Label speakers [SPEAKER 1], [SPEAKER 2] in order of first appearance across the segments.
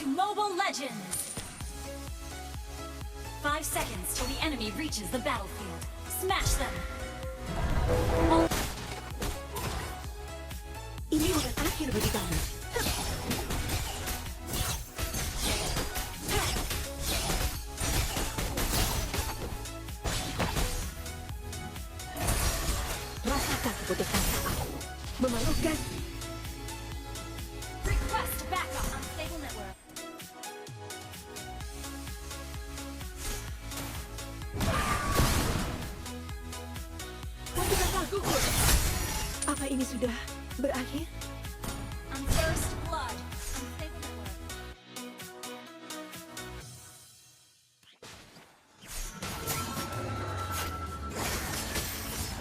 [SPEAKER 1] to Mobile Legends! 5 seconds till the enemy reaches the battlefield. Smash them!
[SPEAKER 2] Ini obat akhir bagi kamu. Rasakan keputusan saat memalukan.
[SPEAKER 1] Request backup on Stable Network.
[SPEAKER 2] Lakukanlah gugur. Apa ini sudah berakhir?
[SPEAKER 1] On First Blood on Stable Network.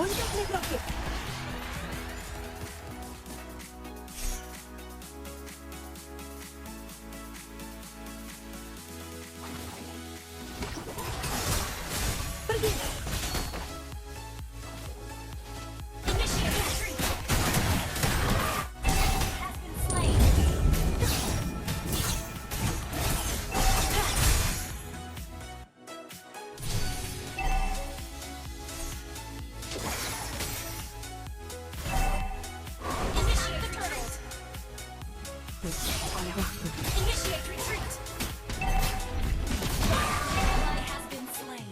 [SPEAKER 2] Untuk Necrokick. Pergi.
[SPEAKER 1] Initiate retreat! Has been slain. Initiate the turtles!
[SPEAKER 2] Oleh waktu.
[SPEAKER 1] Initiate retreat! Ally has been slain.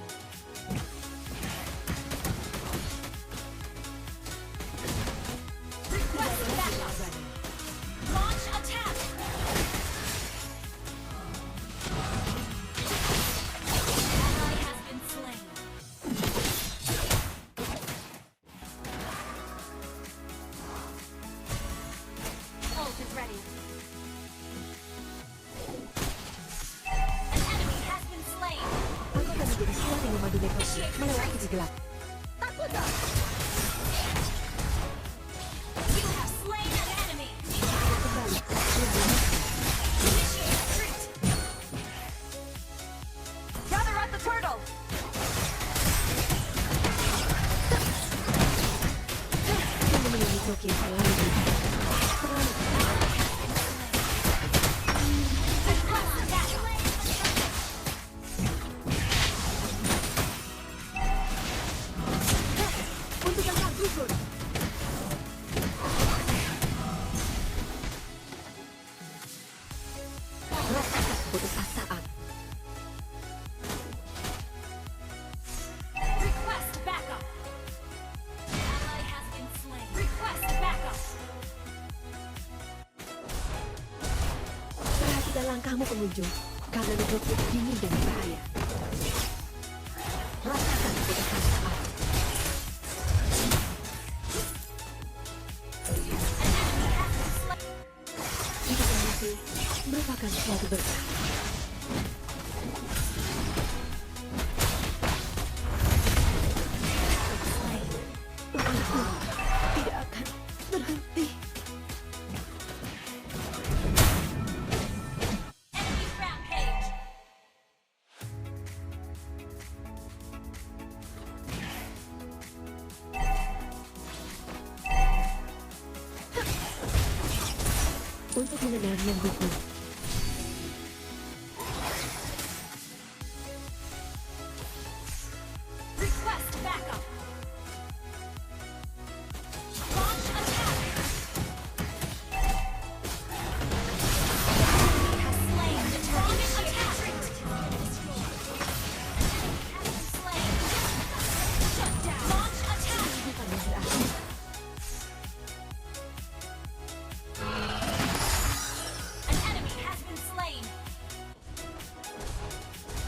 [SPEAKER 1] Request backup! Launch attack! Ally has been slain. Ult is ready. An enemy has been slain.
[SPEAKER 2] Aku akan menjadi silat yang memandu Necrokick melewati gelap.
[SPEAKER 1] You have slain an enemy.
[SPEAKER 2] Kembali.
[SPEAKER 1] Initiate retreat. Gather at the turtle.
[SPEAKER 2] Yang memiliki Necrokick selalu terlalu.
[SPEAKER 1] Request backup.
[SPEAKER 2] Untuk kakak gugur. Rasakan keputusan saat.
[SPEAKER 1] Request backup. Ally has been slain. Request backup.
[SPEAKER 2] Perhatikan langkahmu pengunjung, karena Necrokick dingin dan berbahaya. Rasakan keputusan saat. Hidup dan mati merupakan suatu berkah. Aku tidak akan berhenti.
[SPEAKER 1] Enemy rampage.
[SPEAKER 2] Untuk mengenali yang gugur.
[SPEAKER 1] Request backup. Launch attack. Enemy has slain the target. Launch attack. Slain. Shut down. Launch attack.
[SPEAKER 2] Bukan yang berakhir.
[SPEAKER 1] An enemy has been slain.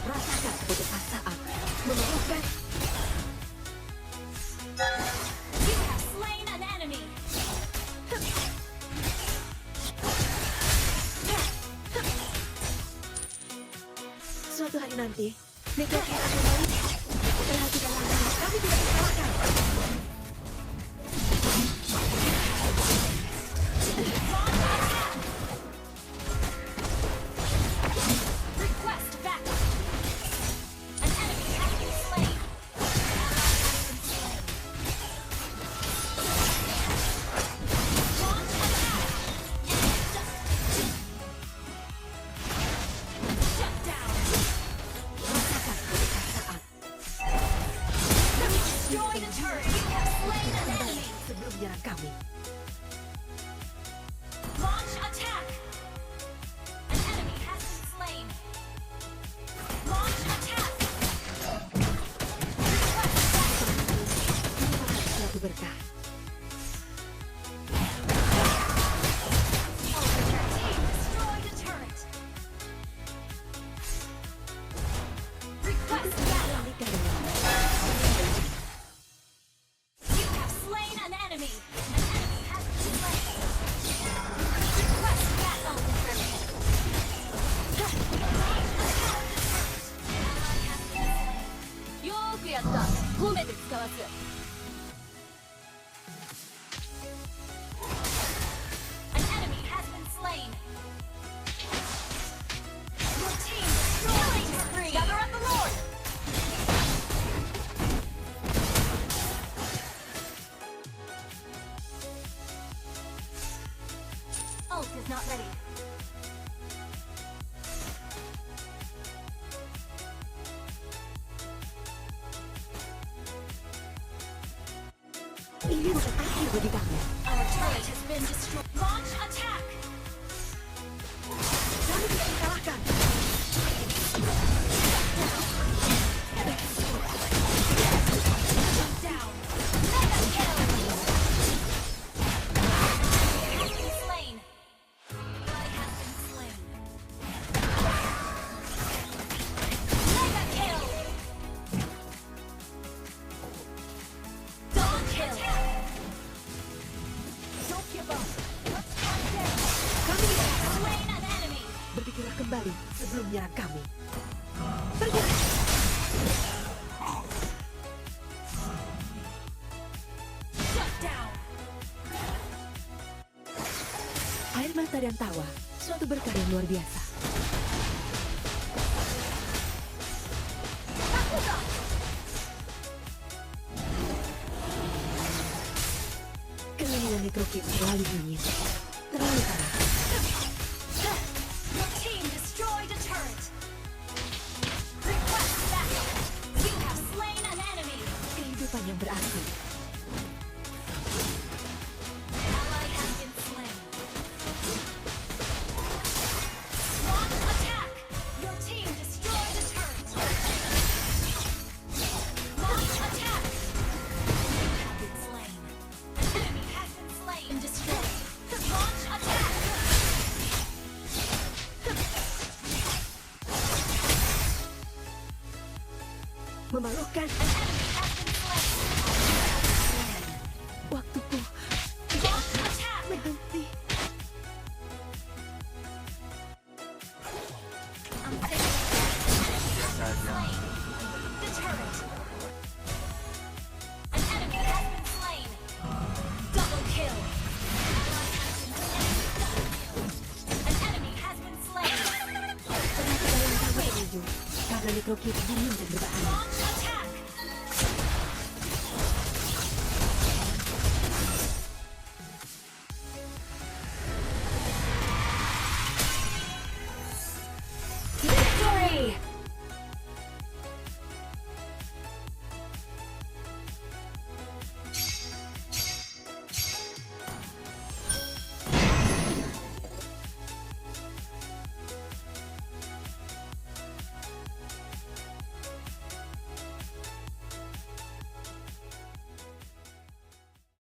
[SPEAKER 2] Rasakan keputusan saat. Memalukan.
[SPEAKER 1] You have slain an enemy.
[SPEAKER 2] Suatu hari nanti, Necrokick akan balik. Perhatikan langkahmu, kami tidak dikalahkan.
[SPEAKER 1] Request backup. An enemy has been slain. Launch attack. 포맷을 使わす An enemy has been slain. Your team killing spree. Gather up the Lord. Ult is not ready.
[SPEAKER 2] Ini bukan akhir bagi kamu.
[SPEAKER 1] Our turret has been destroyed. Launch attack.
[SPEAKER 2] Kamu tidak dikalahkan.
[SPEAKER 1] Down. Mega kill. Has been slain. Ally has been slain. Mega kill. Double kill. Don't give up. Let's fight them.
[SPEAKER 2] Kami tidak
[SPEAKER 1] Slain an enemy.
[SPEAKER 2] berpikirlah kembali sebelum menyerang kami. Pergi.
[SPEAKER 1] Shut down.
[SPEAKER 2] Air mata dan tawa, suatu berkah yang luar biasa.
[SPEAKER 1] Bakugan.
[SPEAKER 2] Keinginan Necrokit terlalu dingin. Terlalu parah.
[SPEAKER 1] Your team destroyed a turret. Request backup. You have slain an enemy.
[SPEAKER 2] Kehidupan yang berarti.
[SPEAKER 1] Ally has been slain. Launch attack. Your team destroyed a turret. Launch attack. You have been slain. An enemy has been slain and destroyed. Launch attack.
[SPEAKER 2] Memalukan.
[SPEAKER 1] An enemy has been slain.
[SPEAKER 2] Waktuku
[SPEAKER 1] Launch attack.
[SPEAKER 2] berhenti.
[SPEAKER 1] I'm thinking. Slain. The turret. An enemy has been slain. Double kill. An enemy has been slain.
[SPEAKER 2] Tenaga dalam kamu menuju. Karena Necrokit dingin dan berbahaya.
[SPEAKER 1] Launch attack.